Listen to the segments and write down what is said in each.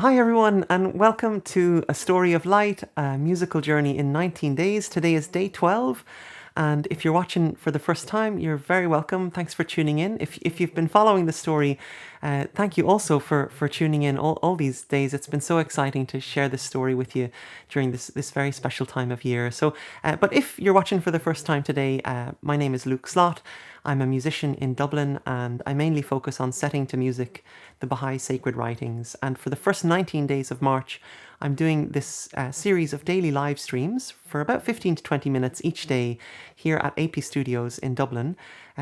Hi everyone, and welcome to A Story of Light, a musical journey in 19 days. Today is day 12, and if you're watching for the first time, you're very welcome. Thanks for tuning in. If you've been following the story, thank you also for tuning in all these days. It's been so exciting to share this story with you during this very special time of year. But if you're watching for the first time today, my name is Luke Slott. I'm a musician in Dublin, and I mainly focus on setting to music the Baha'i sacred writings. And for the first 19 days of March, I'm doing this series of daily live streams for about 15 to 20 minutes each day here at AP Studios in Dublin,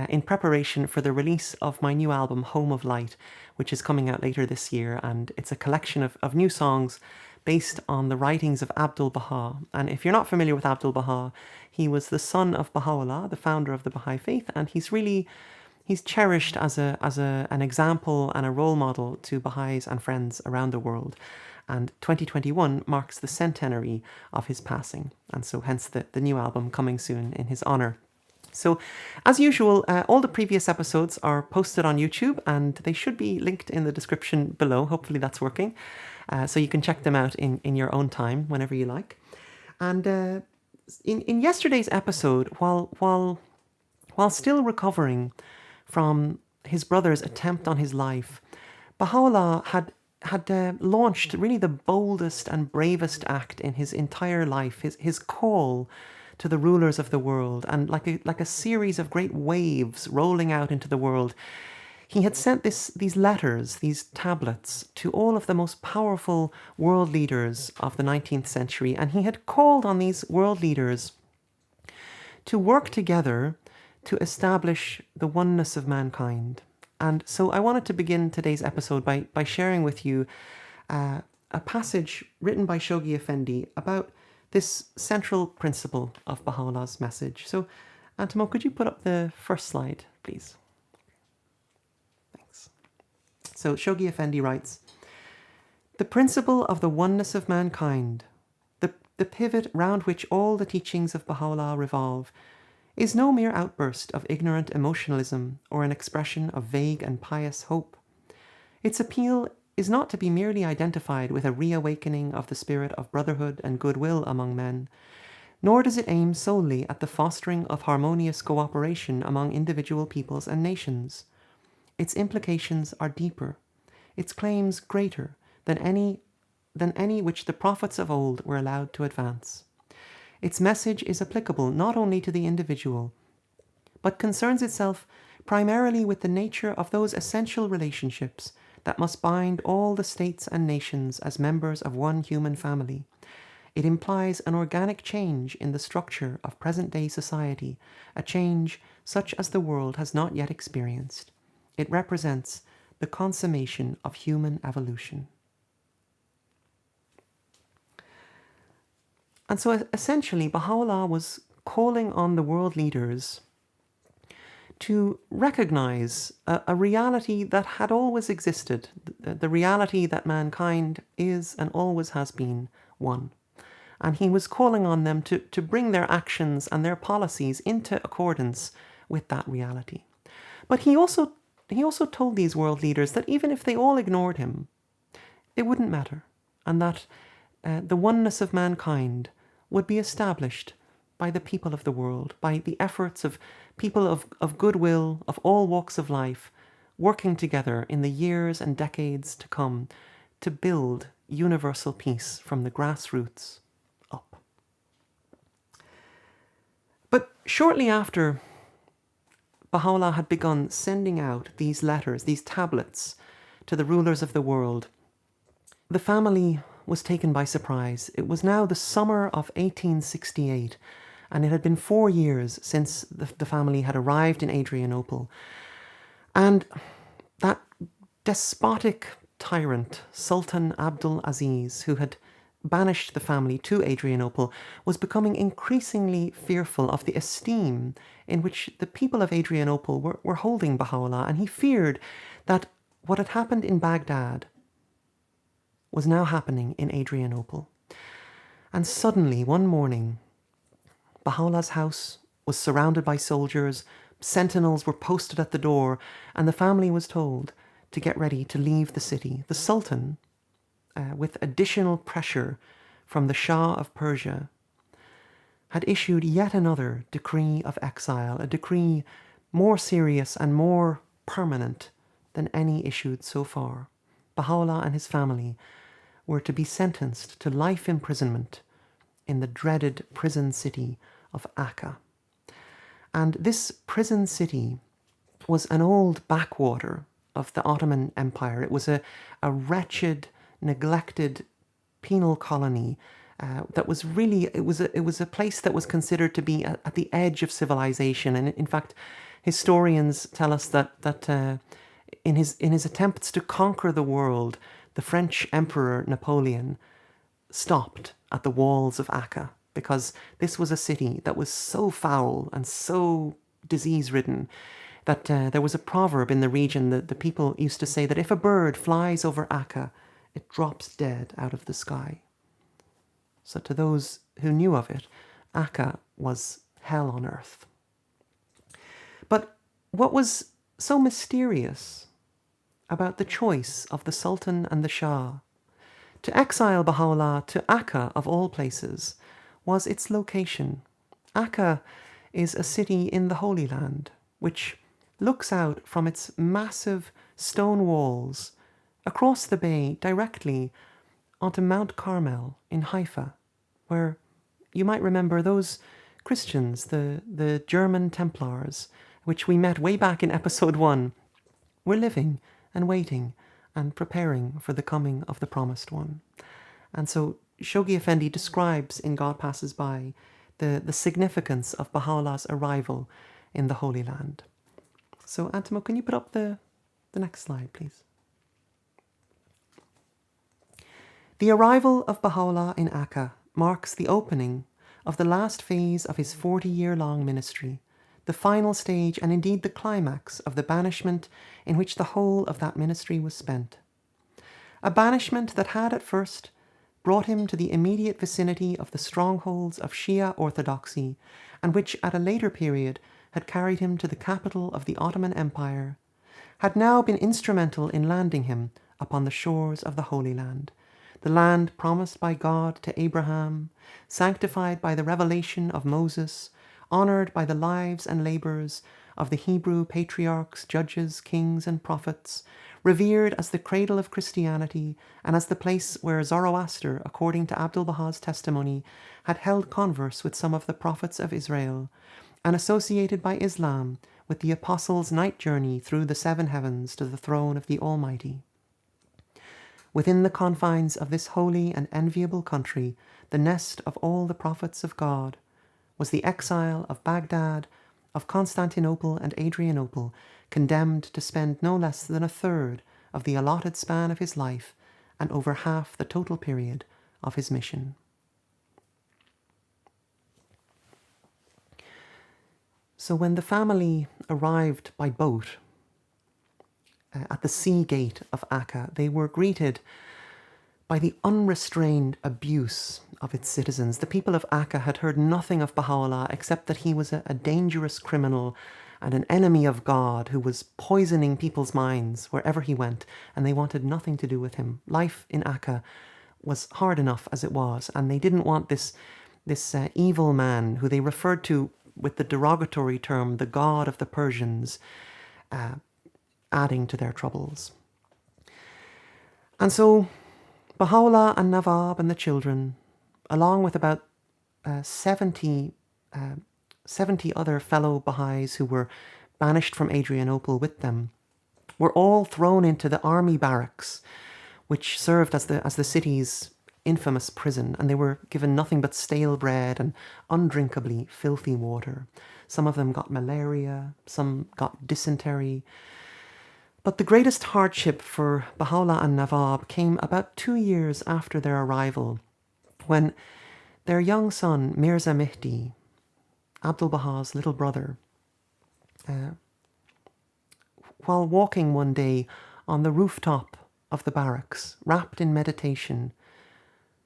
in preparation for the release of my new album, Home of Light, which is coming out later this year. And it's a collection of new songs based on the writings of Abdul-Baha. And if you're not familiar with Abdul-Baha, he was the son of Baha'u'llah, the founder of the Baha'i faith, and he's cherished as an example and a role model to Baha'is and friends around the world. And 2021 marks the centenary of his passing, and so hence the new album coming soon in his honor. So, as usual, all the previous episodes are posted on YouTube, and they should be linked in the description below. Hopefully that's working. So you can check them out in your own time, whenever you like. And in yesterday's episode, while still recovering from his brother's attempt on his life, Baha'u'llah had launched really the boldest and bravest act in his entire life, his call to the rulers of the world, and like a series of great waves rolling out into the world. He had sent these letters, these tablets, to all of the most powerful world leaders of the 19th century, and he had called on these world leaders to work together to establish the oneness of mankind. And so I wanted to begin today's episode by sharing with you a passage written by Shoghi Effendi about this central principle of Baha'u'llah's message. So, Antimo, could you put up the first slide, please? Thanks. So Shoghi Effendi writes, "The principle of the oneness of mankind, the pivot round which all the teachings of Baha'u'llah revolve, is no mere outburst of ignorant emotionalism or an expression of vague and pious hope. Its appeal is not to be merely identified with a reawakening of the spirit of brotherhood and goodwill among men, nor does it aim solely at the fostering of harmonious cooperation among individual peoples and nations. Its implications are deeper, its claims greater than any which the prophets of old were allowed to advance. Its message is applicable not only to the individual, but concerns itself primarily with the nature of those essential relationships that must bind all the states and nations as members of one human family. It implies an organic change in the structure of present-day society, a change such as the world has not yet experienced. It represents the consummation of human evolution." And so essentially, Baha'u'llah was calling on the world leaders to recognize a reality that had always existed, the reality that mankind is and always has been one. And he was calling on them to bring their actions and their policies into accordance with that reality. But he also told these world leaders that even if they all ignored him, it wouldn't matter, and that the oneness of mankind would be established by the people of the world, by the efforts of people of goodwill, of all walks of life, working together in the years and decades to come to build universal peace from the grassroots up. But shortly after Baha'u'llah had begun sending out these letters, these tablets, to the rulers of the world, the family was taken by surprise. It was now the summer of 1868, and it had been 4 years since the family had arrived in Adrianople. And that despotic tyrant, Sultan Abdul-Aziz, who had banished the family to Adrianople, was becoming increasingly fearful of the esteem in which the people of Adrianople were holding Baha'u'llah, and he feared that what had happened in Baghdad was now happening in Adrianople. And suddenly, one morning, Baha'u'llah's house was surrounded by soldiers, sentinels were posted at the door, and the family was told to get ready to leave the city. The Sultan with additional pressure from the Shah of Persia, had issued yet another decree of exile, a decree more serious and more permanent than any issued so far. Baha'u'llah and his family were to be sentenced to life imprisonment in the dreaded prison city of Akka. And this prison city was an old backwater of the Ottoman Empire. It was a wretched, neglected penal colony that was really, it was a place that was considered to be at the edge of civilization. And in fact, historians tell us that in his attempts to conquer the world, the French Emperor Napoleon stopped at the walls of Akka, because this was a city that was so foul and so disease-ridden that there was a proverb in the region that the people used to say that if a bird flies over Akka, it drops dead out of the sky. So to those who knew of it, Akka was hell on earth. But what was so mysterious about the choice of the Sultan and the Shah to exile Baha'u'llah to Akka, of all places, was its location. Akka is a city in the Holy Land, which looks out from its massive stone walls across the bay directly onto Mount Carmel in Haifa, where you might remember those Christians, the German Templars, which we met way back in episode 1, were living and waiting and preparing for the coming of the Promised One. And so Shoghi Effendi describes in God Passes By the significance of Baha'u'llah's arrival in the Holy Land. So Antimo, can you put up the next slide, please? The arrival of Baha'u'llah in Akka marks the opening of the last phase of his 40-year-long ministry, the final stage and indeed the climax of the banishment in which the whole of that ministry was spent. A banishment that had at first brought him to the immediate vicinity of the strongholds of Shia orthodoxy, and which at a later period had carried him to the capital of the Ottoman Empire, had now been instrumental in landing him upon the shores of the Holy Land, the land promised by God to Abraham, sanctified by the revelation of Moses, honoured by the lives and labours of the Hebrew patriarchs, judges, kings, and prophets, revered as the cradle of Christianity and as the place where Zoroaster, according to Abdul-Baha's testimony, had held converse with some of the prophets of Israel, and associated by Islam with the Apostles' night journey through the 7 heavens to the throne of the Almighty. Within the confines of this holy and enviable country, the nest of all the prophets of God, was the exile of Baghdad, of Constantinople and Adrianople, condemned to spend no less than a third of the allotted span of his life and over half the total period of his mission. So when the family arrived by boat at the sea gate of Akka, they were greeted by the unrestrained abuse of its citizens. The people of Akka had heard nothing of Baha'u'llah except that he was a dangerous criminal and an enemy of God who was poisoning people's minds wherever he went, and they wanted nothing to do with him. Life in Akka was hard enough as it was, and they didn't want this evil man, who they referred to with the derogatory term, the God of the Persians, adding to their troubles. And so Baha'u'llah and Nawab and the children, along with about 70 other fellow Baha'is who were banished from Adrianople with them, were all thrown into the army barracks, which served as the city's infamous prison, and they were given nothing but stale bread and undrinkably filthy water. Some of them got malaria, some got dysentery. But the greatest hardship for Baha'u'llah and Nawab came about 2 years after their arrival, when their young son, Mirza Mihdi, Abdul-Baha's little brother, while walking one day on the rooftop of the barracks, wrapped in meditation,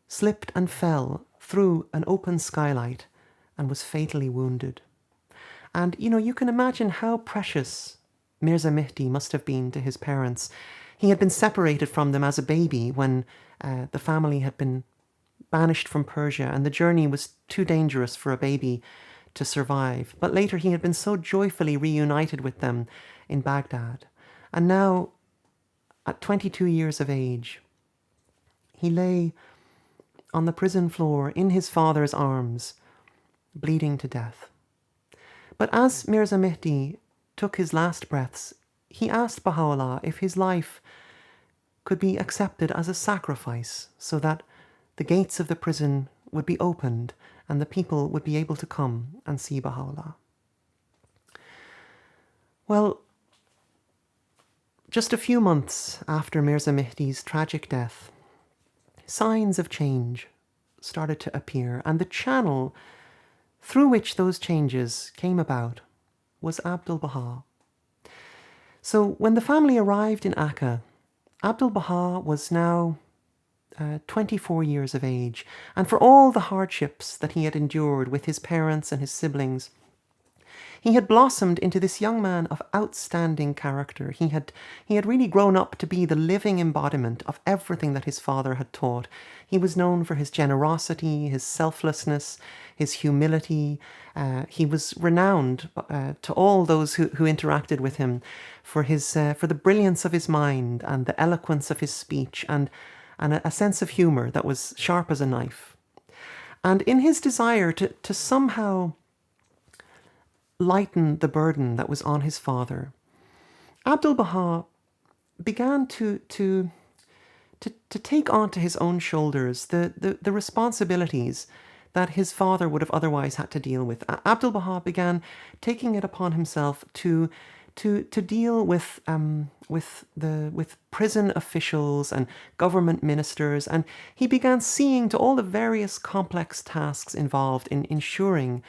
slipped and fell through an open skylight and was fatally wounded. And, you can imagine how precious Mirza Mihdi must have been to his parents. He had been separated from them as a baby when the family had been banished from Persia, and the journey was too dangerous for a baby to survive. But later he had been so joyfully reunited with them in Baghdad. And now, at 22 years of age, he lay on the prison floor in his father's arms, bleeding to death. But as Mirza Mehdi took his last breaths, he asked Baha'u'llah if his life could be accepted as a sacrifice so that the gates of the prison would be opened and the people would be able to come and see Baha'u'llah. Well, just a few months after Mirza Mehdi's tragic death, signs of change started to appear, and the channel through which those changes came about was Abdul-Baha. So when the family arrived in Akka, Abdul-Baha was now 24 years of age, and for all the hardships that he had endured with his parents and his siblings, he had blossomed into this young man of outstanding character. He had really grown up to be the living embodiment of everything that his father had taught. He was known for his generosity, his selflessness, his humility. He was renowned to all those who interacted with him for the brilliance of his mind and the eloquence of his speech and a sense of humor that was sharp as a knife. And in his desire to somehow lighten the burden that was on his father, Abdul-Baha began to take onto his own shoulders the responsibilities that his father would have otherwise had to deal with. Abdul-Baha began taking it upon himself to deal with prison officials and government ministers, and he began seeing to all the various complex tasks involved in ensuring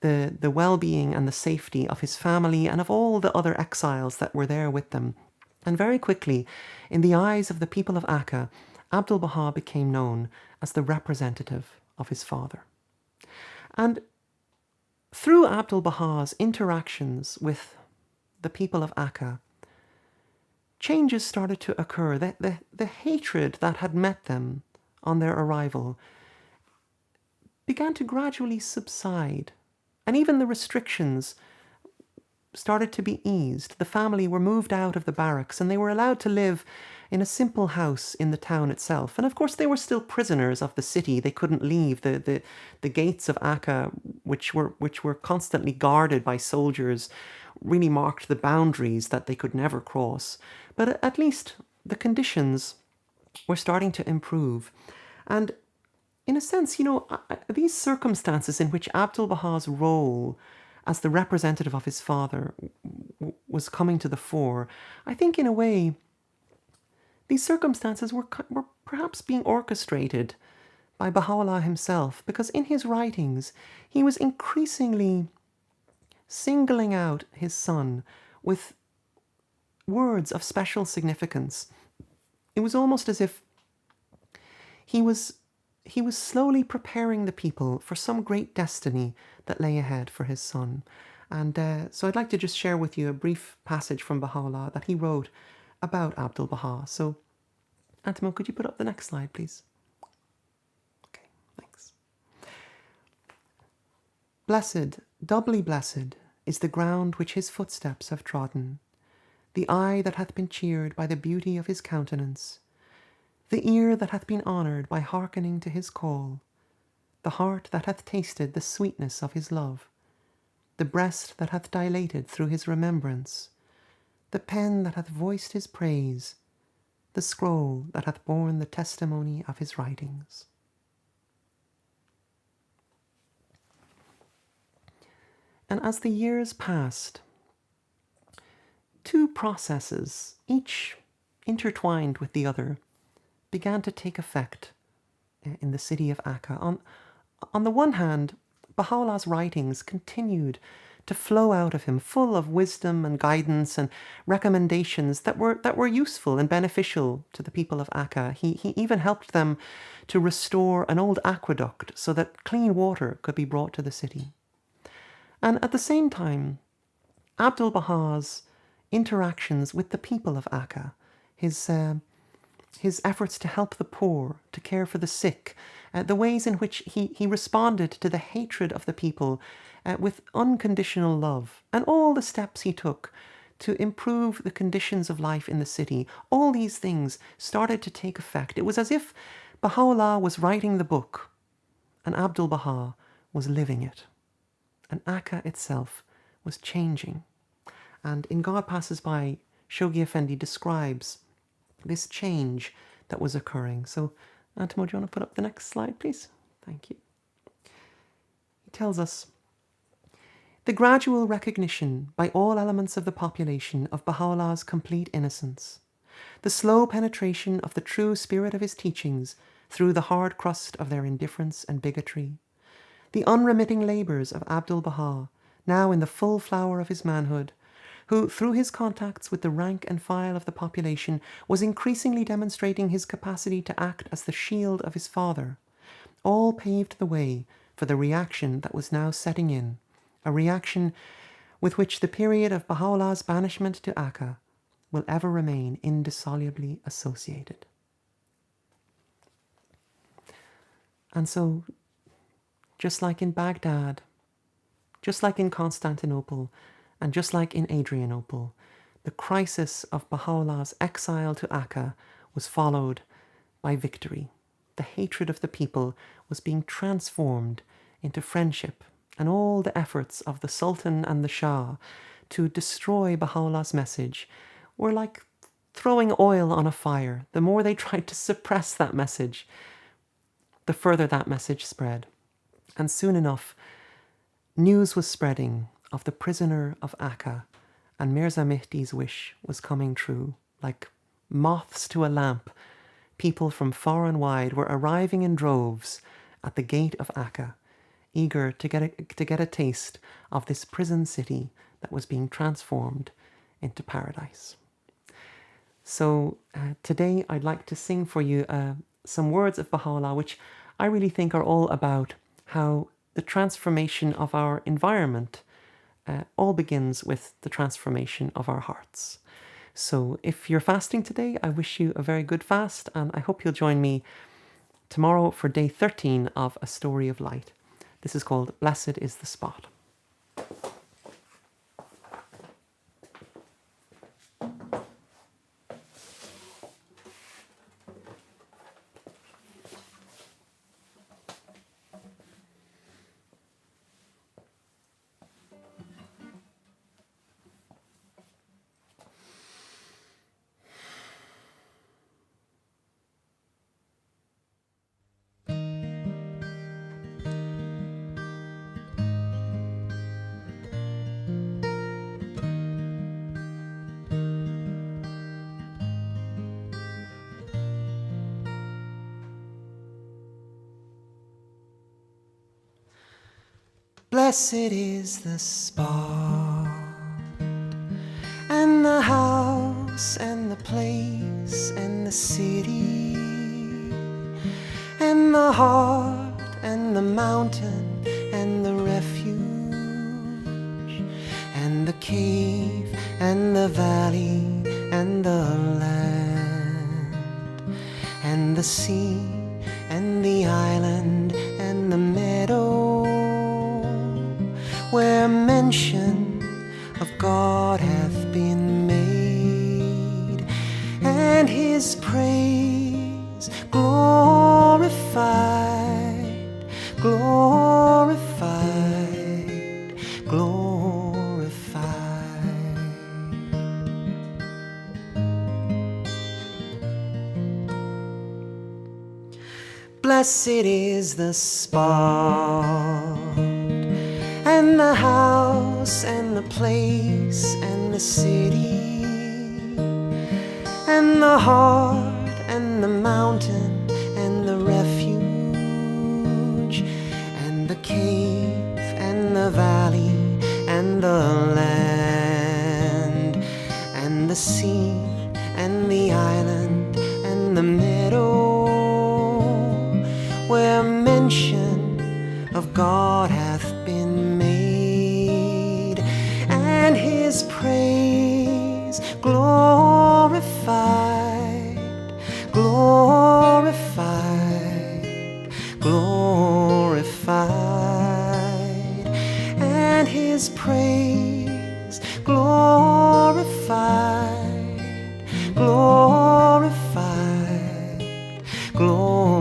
the well-being and the safety of his family and of all the other exiles that were there with them. And very quickly, in the eyes of the people of Akka, Abdul-Baha became known as the representative of his father. And through Abdul-Baha's interactions with the people of Akka, changes started to occur. The hatred that had met them on their arrival began to gradually subside. And even the restrictions started to be eased. The family were moved out of the barracks and they were allowed to live in a simple house in the town itself. And of course they were still prisoners of the city. They couldn't leave. The gates of Akka, which were constantly guarded by soldiers, really marked the boundaries that they could never cross. But at least the conditions were starting to improve. And in a sense, these circumstances in which Abdul-Baha's role as the representative of his father was coming to the fore, I think in a way, these circumstances were perhaps being orchestrated by Baha'u'llah himself, because in his writings, he was increasingly singling out his son with words of special significance. It was almost as if he was slowly preparing the people for some great destiny that lay ahead for his son. And so I'd like to just share with you a brief passage from Baha'u'llah that he wrote about Abdul-Baha. So, Antimo, could you put up the next slide, please? Okay, thanks. Blessed, doubly blessed, is the ground which his footsteps have trodden, the eye that hath been cheered by the beauty of his countenance, the ear that hath been honoured by hearkening to his call, the heart that hath tasted the sweetness of his love, the breast that hath dilated through his remembrance, the pen that hath voiced his praise, the scroll that hath borne the testimony of his writings. And as the years passed, two processes, each intertwined with the other, began to take effect in the city of Akka. On the one hand, Baha'u'llah's writings continued to flow out of him, full of wisdom and guidance and recommendations that were useful and beneficial to the people of Akka. He even helped them to restore an old aqueduct so that clean water could be brought to the city. And at the same time, Abdul-Baha's interactions with the people of Akka, his efforts to help the poor, to care for the sick, the ways in which he responded to the hatred of the people with unconditional love, and all the steps he took to improve the conditions of life in the city. All these things started to take effect. It was as if Baha'u'llah was writing the book and Abdul-Baha was living it. And Akka itself was changing. And in God Passes By, Shoghi Effendi describes this change that was occurring. So, Antimo, do you want to put up the next slide, please? Thank you. He tells us, the gradual recognition by all elements of the population of Baha'u'llah's complete innocence, the slow penetration of the true spirit of his teachings through the hard crust of their indifference and bigotry, the unremitting labours of Abdul-Baha, now in the full flower of his manhood, who, through his contacts with the rank and file of the population, was increasingly demonstrating his capacity to act as the shield of his father, all paved the way for the reaction that was now setting in, a reaction with which the period of Baha'u'llah's banishment to Akka will ever remain indissolubly associated. And so, just like in Baghdad, just like in Constantinople, and just like in Adrianople, the crisis of Baha'u'llah's exile to Akka was followed by victory. The hatred of the people was being transformed into friendship, and all the efforts of the Sultan and the Shah to destroy Baha'u'llah's message were like throwing oil on a fire. The more they tried to suppress that message, the further that message spread. And soon enough, news was spreading of the prisoner of Akka, and Mirza Mehdi's wish was coming true. Like moths to a lamp, people from far and wide were arriving in droves at the gate of Akka, eager to get a taste of this prison city that was being transformed into paradise. So today I'd like to sing for you some words of Baha'u'llah, which I really think are all about how the transformation of our environment all begins with the transformation of our hearts. So if you're fasting today, I wish you a very good fast, and I hope you'll join me tomorrow for day 13 of A Story of Light. This is called Blessed is the Spot. Blessed is the spot, and the house, and the place, and the city, and the heart, and the mountain, and the refuge, and the cave, and the valley, and the land, and the sea, and the island, and the meadow, where mention of God hath been made, and his praise glorified, glorified, glorified. Blessed is the spot, and the house, and the place, and the city, and the heart, and the mountain, and the refuge, and the cave, and the valley, and the land, and the sea, and the island, and the meadow, where mention of God hath been made, and his praise glorified, glory.